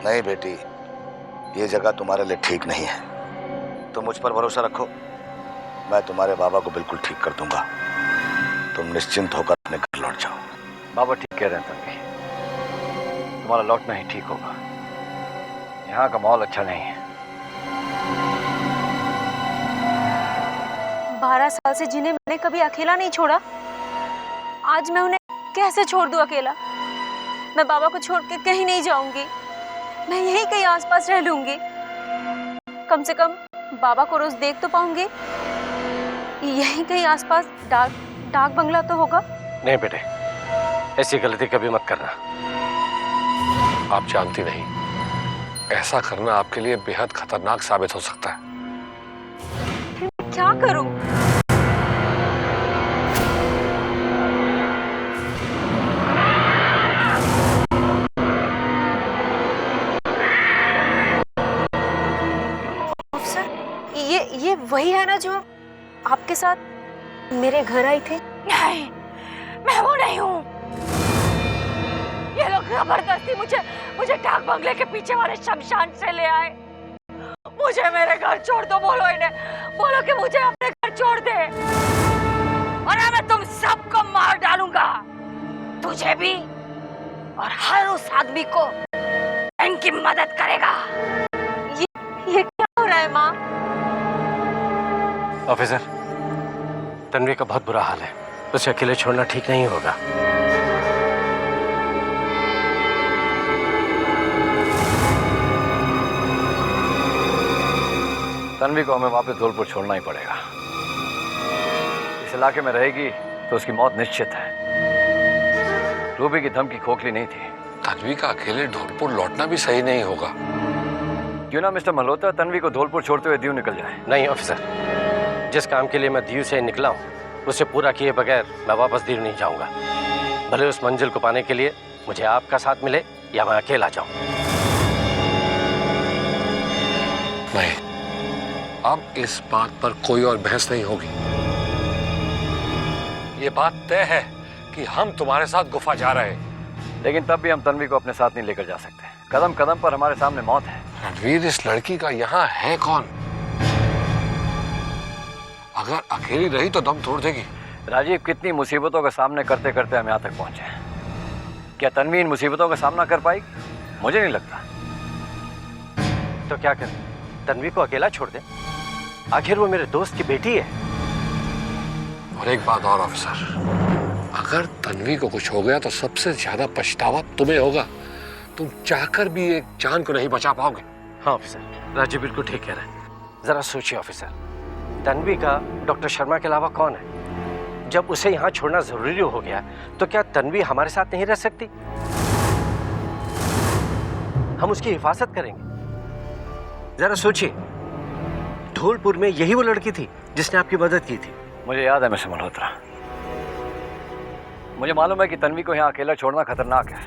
नहीं बेटी, ये जगह तुम्हारे लिए ठीक नहीं है। तुम मुझ पर भरोसा रखो, मैं तुम्हारे बाबा को बिल्कुल ठीक कर दूंगा। तुम निश्चिंत होकर अपने घर लौट जाओ। बाबा ठीक कह रहे हैं तन्वी, तुम्हारा लौटना ही ठीक होगा। यहाँ का माहौल अच्छा नहीं है। 12 साल से जिन्हें मैंने कभी अकेला नहीं छोड़ा, आज मैं उन्हें कैसे छोड़ दूं अकेला? मैं बाबा को छोड़ के कहीं नहीं जाऊंगी, मैं यहीं कहीं आसपास रह लूंगी। कम से कम बाबा को रोज देख तो पाऊंगी। यहीं कहीं आसपास डाक बंगला तो होगा। नहीं बेटे, ऐसी गलती कभी मत करना। आप जानती नहीं, ऐसा करना आपके लिए बेहद खतरनाक साबित हो सकता है। फिर मैं क्या करूं? ये वही है ना जो आपके साथ मेरे घर आई थे? नहीं, मैं वो नहीं हूँ। ये लोग जबरदस्ती मुझे डाक बंगले के पीछे वाले शमशान से ले आए। मुझे मेरे घर छोड़ दो, बोलो इन्हें, बोलो कि मुझे अपने घर छोड़ दे, और मैं तुम सबको मार डालूंगा, तुझे भी और हर उस आदमी को इनकी मदद करेगा। ये क्या हो रहा है माँ? ऑफिसर, तन्वी का बहुत बुरा हाल है, उसे अकेले छोड़ना ठीक नहीं होगा। तन्वी को हमें वापस धौलपुर छोड़ना ही पड़ेगा। इस इलाके में रहेगी तो उसकी मौत निश्चित है। रूबी की धमकी खोखली नहीं थी। तन्वी का अकेले धौलपुर लौटना भी सही नहीं होगा। क्यों ना मिस्टर मल्होत्रा तन्वी को धौलपुर छोड़ते हुए दीव निकल जाए। नहीं ऑफिसर, जिस काम के लिए मैं दीव से निकला हूँ उसे पूरा किए बगैर मैं वापस दीव नहीं जाऊंगा। भले उस मंजिल को पाने के लिए मुझे आपका साथ मिले या मैं अकेला जाऊं। नहीं, अब इस बात पर कोई और बहस नहीं होगी। ये बात तय है कि हम तुम्हारे साथ गुफा जा रहे हैं। लेकिन तब भी हम तन्वी को अपने साथ नहीं लेकर जा सकते। कदम कदम पर हमारे सामने मौत है। रणवीर, इस लड़की का यहाँ है कौन? अगर अकेली रही तो दम तोड़ देगी। राजीव, कितनी मुसीबतों का सामना करते करते हम यहाँ तक पहुंचे हैं। क्या तन्वी इन मुसीबतों का सामना कर पाएगी? मुझे नहीं लगता। तो क्या करें, तन्वी को अकेला छोड़ दें? आखिर वो मेरे दोस्त की बेटी है। और एक बात और ऑफिसर, अगर तन्वी को कुछ हो गया तो सबसे ज्यादा पछतावा तुम्हें होगा। तुम चाहकर भी एक जान को नहीं बचा पाओगे। हाँ ऑफिसर, राजीव बिल्कुल ठीक कह रहे हैं। जरा सोचिए ऑफिसर, तन्वी का डॉक्टर शर्मा के अलावा कौन है? जब उसे यहाँ छोड़ना जरूरी हो गया तो क्या तन्वी हमारे साथ नहीं रह सकती? हम उसकी हिफाजत करेंगे। जरा सोचिए, धौलपुर में यही वो लड़की थी जिसने आपकी मदद की थी। मुझे याद है मिस्टर मल्होत्रा, मुझे मालूम है कि तन्वी को यहाँ अकेला छोड़ना खतरनाक है,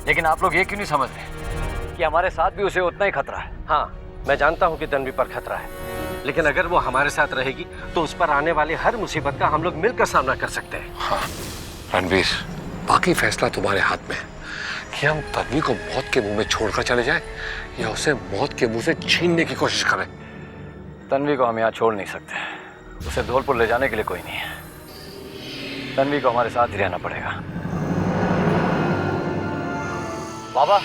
लेकिन आप लोग ये क्यों नहीं समझते कि हमारे साथ भी उसे उतना ही खतरा है। हाँ, मैं जानता हूँ कि तन्वी पर खतरा है, लेकिन अगर वो हमारे साथ रहेगी तो उस पर आने वाली हर मुसीबत का हम लोग मिलकर सामना कर सकते हैं। हाँ रणवीर, बाकी फैसला तुम्हारे हाथ में है कि हम तन्वी को मौत के मुंह में छोड़कर चले जाएं या उसे मौत के मुंह से छीनने की कोशिश करें। तन्वी को हम यहाँ छोड़ नहीं सकते। उसे धौलपुर ले जाने के लिए कोई नहीं है। तन्वी को हमारे साथ ही रहना पड़ेगा। बाबा,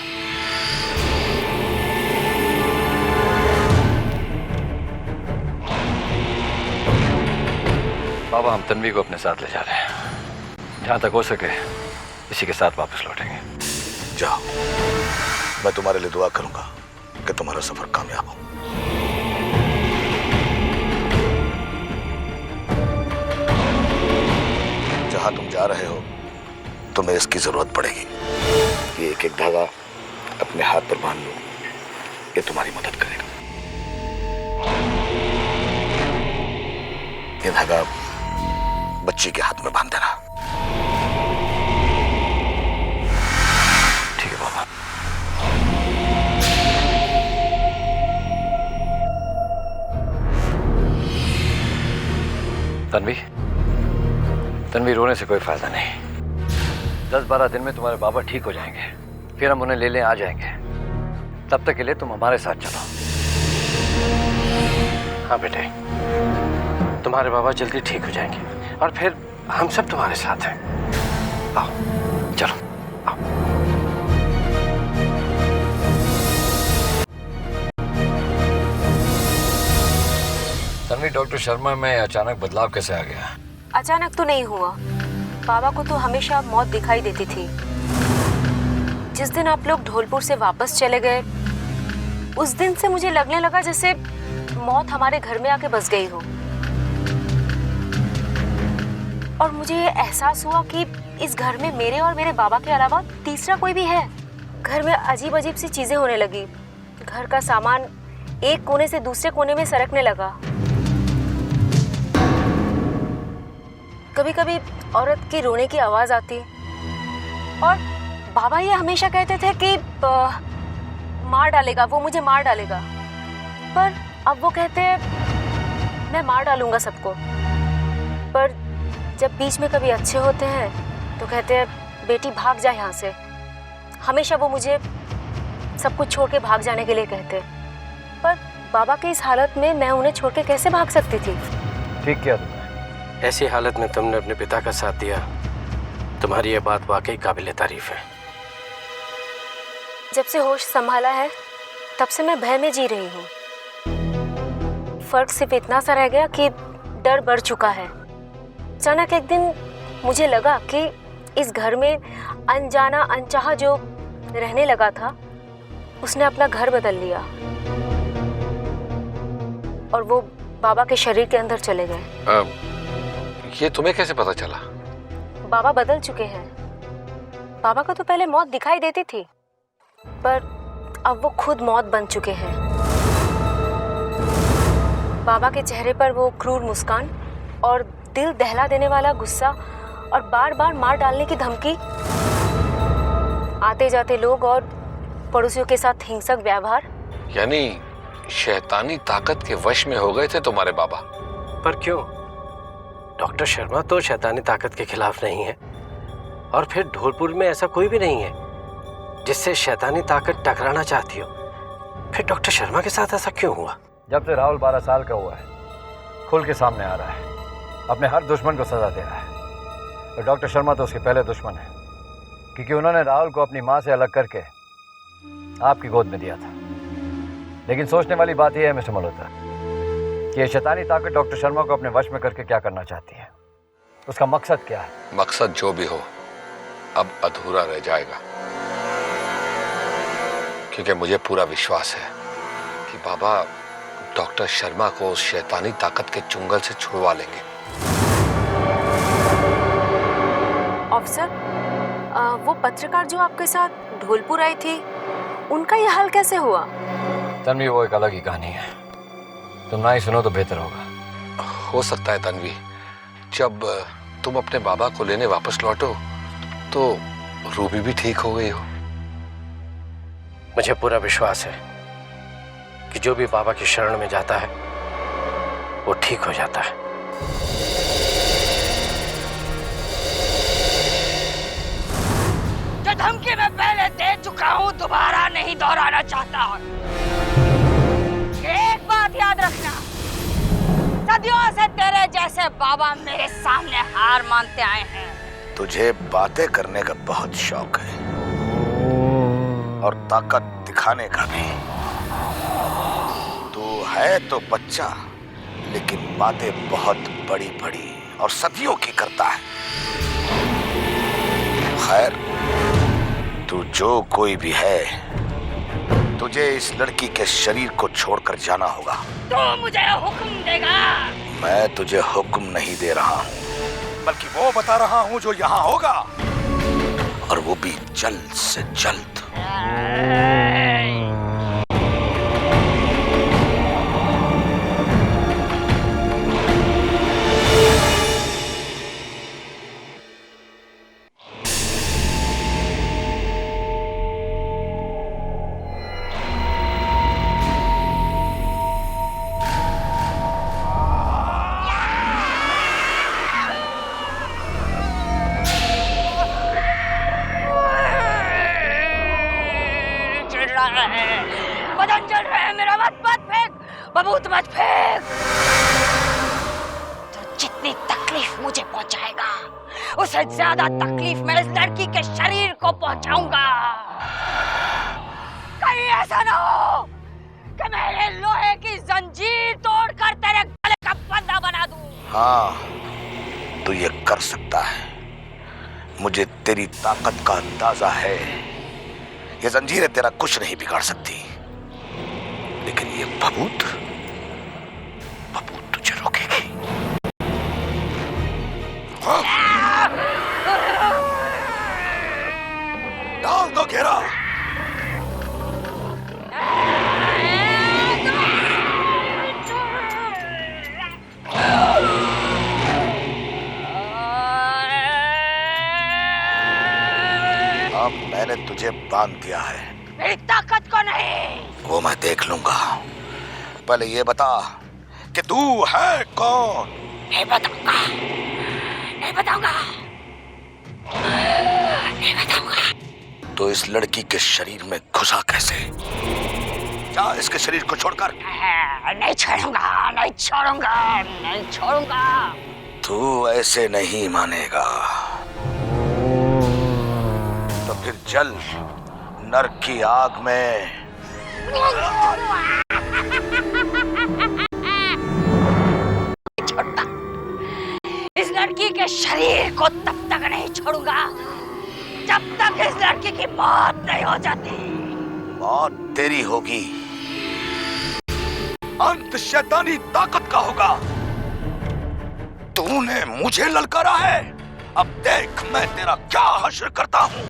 बाबा, हम तन्वी को अपने साथ ले जा रहे हैं। जहां तक हो सके इसी के साथ वापस लौटेंगे। जाओ, मैं तुम्हारे लिए दुआ करूंगा कि तुम्हारा सफर कामयाब हो। जहां तुम जा रहे हो तुम्हें इसकी जरूरत पड़ेगी। ये एक एक धागा अपने हाथ पर बांध लो, ये तुम्हारी मदद करेगा। ये धागा बच्ची के हाथ में बांध देना। ठीक है बाबा। तन्वी, रोने से कोई फायदा नहीं। 10-12 दिन में तुम्हारे बाबा ठीक हो जाएंगे, फिर हम उन्हें ले आ जाएंगे। तब तक के लिए तुम हमारे साथ चलो। हाँ बेटे, तुम्हारे बाबा जल्दी ठीक हो जाएंगे और फिर हम सब तुम्हारे साथ हैं। आओ चलो आओ। तन्वी, डॉक्टर शर्मा में अचानक बदलाव कैसे आ गया? अचानक तो नहीं हुआ। बाबा को तो हमेशा मौत दिखाई देती थी। जिस दिन आप लोग धौलपुर से वापस चले गए, उस दिन से मुझे लगने लगा जैसे मौत हमारे घर में आके बस गई हो। और मुझे ये एहसास हुआ कि इस घर में मेरे और मेरे बाबा के अलावा तीसरा कोई भी है। घर में अजीब अजीब सी चीजें होने लगी। घर का सामान एक कोने से दूसरे कोने में सरकने लगा। कभी कभी औरत की रोने की आवाज आती। और बाबा ये हमेशा कहते थे कि मार डालेगा, वो मुझे मार डालेगा। पर अब वो कहते हैं मैं मार डालूंगा सबको। पर जब बीच में कभी अच्छे होते हैं तो कहते हैं बेटी भाग जा यहाँ से। हमेशा वो मुझे सब कुछ छोड़ के भाग जाने के लिए कहते। पर बाबा की इस हालत में मैं उन्हें छोड़ के कैसे भाग सकती थी? ठीक किया तुमने। ऐसी हालत में तुमने अपने पिता का साथ दिया। तुम्हारी ये बात वाकई काबिल तारीफ है। जब से होश संभाला है तब से मैं भय में जी रही हूँ। फर्क सिर्फ इतना सा रह गया कि डर बढ़ चुका है। अचानक एक दिन मुझे लगा कि इस घर में अनजाना अनचाहा जो रहने लगा था उसने अपना घर बदल लिया और वो बाबा के शरीर के अंदर चले गए। ये तुम्हें कैसे पता चला? बाबा बदल चुके हैं। बाबा को तो पहले मौत दिखाई देती थी, पर अब वो खुद मौत बन चुके हैं। बाबा के चेहरे पर वो क्रूर मुस्कान और दिल दहला देने वाला गुस्सा और बार बार मार डालने की धमकी। आते जाते लोग और पड़ोसियों के साथ हिंसक व्यवहार। यानी शैतानी ताकत के वश में हो गए थे तुम्हारे बाबा? पर क्यों? डॉक्टर शर्मा तो शैतानी ताकत के खिलाफ नहीं है और फिर धौलपुर में ऐसा कोई भी नहीं है जिससे शैतानी ताकत टकराना चाहती हो। फिर डॉक्टर शर्मा के साथ ऐसा क्यों हुआ? जब से राहुल 12 साल का हुआ है, खुल के सामने आ रहा है, अपने हर दुश्मन को सजा दे रहा है। और डॉक्टर शर्मा तो उसके पहले दुश्मन है, क्योंकि उन्होंने राहुल को अपनी माँ से अलग करके आपकी गोद में दिया था। लेकिन सोचने वाली बात यह है मिस्टर मल्होत्रा कि ये शैतानी ताकत डॉक्टर शर्मा को अपने वश में करके क्या करना चाहती है, उसका मकसद क्या है? मकसद जो भी हो अब अधूरा रह जाएगा, क्योंकि मुझे पूरा विश्वास है कि बाबा डॉक्टर शर्मा को उस शैतानी ताकत के चुंगल से छुड़वा लेंगे। ऑफिसर, वो पत्रकार जो आपके साथ धौलपुर आई थी, उनका यह हाल कैसे हुआ? तन्वी, वो एक अलग ही कहानी है। तुम ना ही सुनो तो बेहतर होगा। हो सकता है तन्वी, जब तुम अपने बाबा को लेने वापस लौटो तो रूबी भी ठीक हो गई हो। मुझे पूरा विश्वास है कि जो भी बाबा की शरण में जाता है वो ठीक हो जाता है। जो धमकी मैं पहले दे चुका हूँ दोबारा नहीं दोहराना चाहता। एक बात याद रखना, सदियों से तेरे जैसे बाबा मेरे सामने हार मानते आए हैं। तुझे बातें करने का बहुत शौक है और ताकत दिखाने का भी। तू है तो बच्चा, लेकिन बातें बहुत बड़ी बड़ी और सदियों की करता है। खैर, तू जो कोई भी है, तुझे इस लड़की के शरीर को छोड़कर जाना होगा। तो मुझे हुक्म देगा? मैं तुझे हुक्म नहीं दे रहा हूँ, बल्कि वो बता रहा हूँ जो यहाँ होगा, और वो भी जल्द से जल्द। बदन जल रहे हैं मेरा, मत फेंक बबूत, मत फेंक। तो जितनी तकलीफ मुझे पहुंचाएगा उससे ज्यादा तकलीफ मैं इस लड़की के शरीर को पहुंचाऊंगा। कहीं ऐसा ना हो कि मेरे लोहे की जंजीर तोड़कर तेरे गले का बंधा बना दूं। हाँ, तो ये कर सकता है। मुझे तेरी ताकत का अंदाजा है। ये जंजीरें तेरा कुछ नहीं बिगाड़ सकती, लेकिन ये बबूत तुझे रोकेगी। हाँ? डाल दो घेरा। अब मैंने तुझे बांध दिया है। मेरी ताकत को नहीं, वो मैं देख लूंगा। पहले ये बता कि तू है कौन? नहीं बताऊंगा, नहीं बताऊंगा, नहीं बताऊंगा। तो इस लड़की के शरीर में घुसा कैसे? जा इसके शरीर को छोड़कर। नहीं छोड़ूंगा, नहीं छोड़ूंगा, नहीं छोड़ूंगा। तू ऐसे नहीं मानेगा तो फिर जल नरक की आग में। छोड़ता इस लड़की के शरीर को तब तक नहीं छोड़ूंगा जब तक इस लड़की की मौत नहीं हो जाती। मौत तेरी होगी, अंत शैतानी ताकत का होगा। तूने मुझे ललकारा है, अब देख मैं तेरा क्या हश्र करता हूं।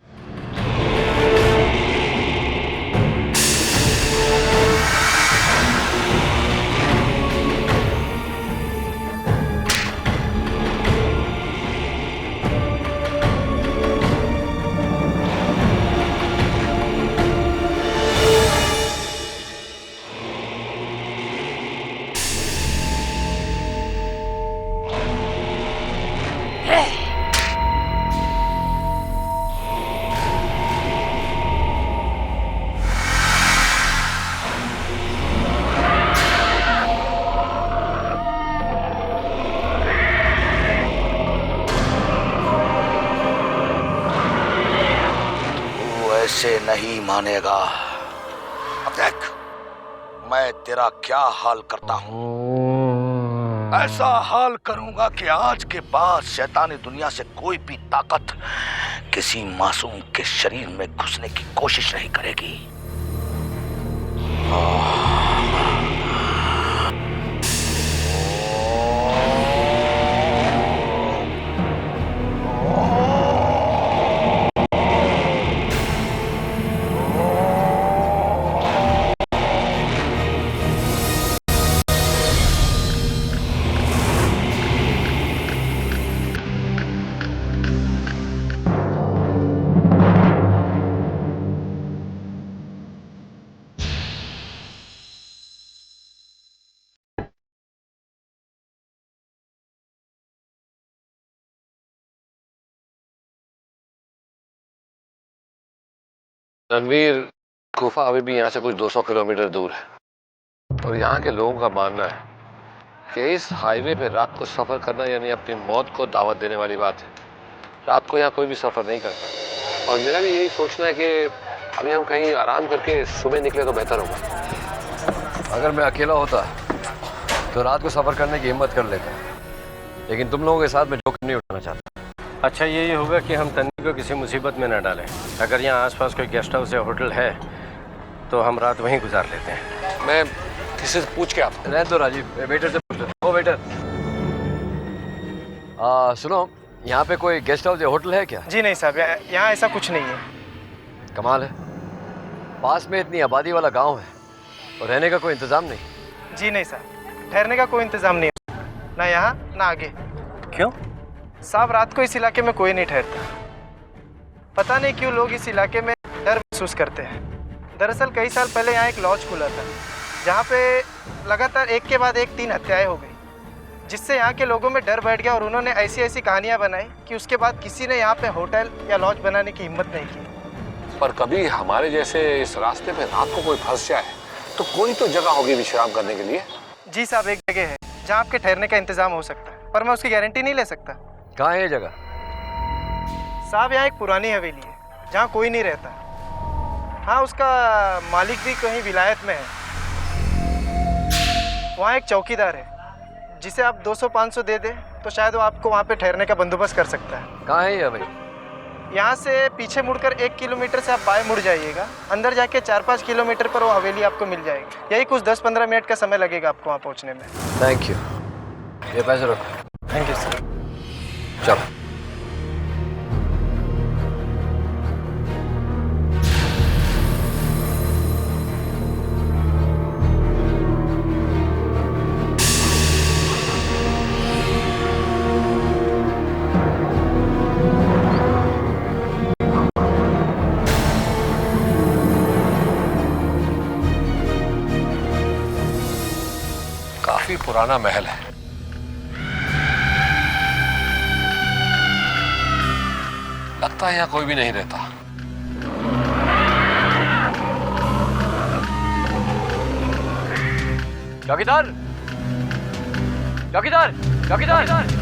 ऐसे नहीं मानेगा। अब देख मैं तेरा क्या हाल करता हूं। ऐसा हाल करूंगा कि आज के बाद शैतानी दुनिया से कोई भी ताकत किसी मासूम के शरीर में घुसने की कोशिश नहीं करेगी। रणवीर, गुफा अभी भी यहाँ से कुछ 200 किलोमीटर दूर है और यहाँ के लोगों का मानना है कि इस हाईवे पे रात को सफर करना यानी अपनी मौत को दावत देने वाली बात है। रात को यहाँ कोई भी सफर नहीं करता और मेरा भी यही सोचना है कि अभी हम कहीं आराम करके सुबह निकले तो बेहतर होगा। अगर मैं अकेला होता तो रात को सफर करने की हिम्मत कर लेता, लेकिन तुम लोगों के साथ मैं जोखिम नहीं उठाना चाहता। अच्छा यही होगा कि हम तन्वी को किसी मुसीबत में न डालें। अगर यहाँ आसपास कोई गेस्ट हाउस या होटल है तो हम रात वहीं गुजार लेते हैं। मैं किसी से पूछ के आता। रहने दो राजीव, वेटर से पूछ लो। ओ वेटर, सुनो, यहाँ पे कोई गेस्ट हाउस या होटल है क्या? जी नहीं साहब, यहाँ ऐसा कुछ नहीं है। कमाल है, पास में इतनी आबादी वाला गांव है और रहने का कोई इंतजाम नहीं? जी नहीं साहब, ठहरने का कोई इंतजाम नहीं है, ना यहाँ ना आगे। क्यों साहब? रात को इस इलाके में कोई नहीं ठहरता। पता नहीं क्यों लोग इस इलाके में डर महसूस करते हैं। दरअसल कई साल पहले यहाँ एक लॉज खुला था जहाँ पे लगातार एक के बाद एक 3 हत्याएं हो गई, जिससे यहाँ के लोगों में डर बैठ गया और उन्होंने ऐसी ऐसी कहानियाँ बनाई कि उसके बाद किसी ने यहाँ पे होटल या लॉज बनाने की हिम्मत नहीं की। पर कभी हमारे जैसे इस रास्ते पे रात को कोई फंस जाए तो कोई तो जगह होगी विश्राम करने के लिए। जी साहब, एक जगह है जहाँ आपके ठहरने का इंतजाम हो सकता है, पर मैं उसकी गारंटी नहीं ले सकता। कहाँ है ये जगह? साहब यहाँ एक पुरानी हवेली है जहाँ कोई नहीं रहता। हाँ, उसका मालिक भी कहीं विलायत में है। वहाँ एक चौकीदार है जिसे आप 200-500 दे दें तो शायद वो आपको वहाँ पे ठहरने का बंदोबस्त कर सकता है। कहाँ है ये हवेली? यहाँ से पीछे मुड़कर 1 किलोमीटर से आप बाएं मुड़ जाइएगा, अंदर जाके 4-5 किलोमीटर पर वो हवेली आपको मिल जाएगी। यही कुछ 10-15 मिनट का समय लगेगा आपको वहाँ पहुँचने में। Thank you. ये पैसे रखो। Thank you sir. चलो। काफी पुराना महल है। लगता है यहाँ कोई भी नहीं रहता। चौकीदार! चौकीदार! चौकीदार!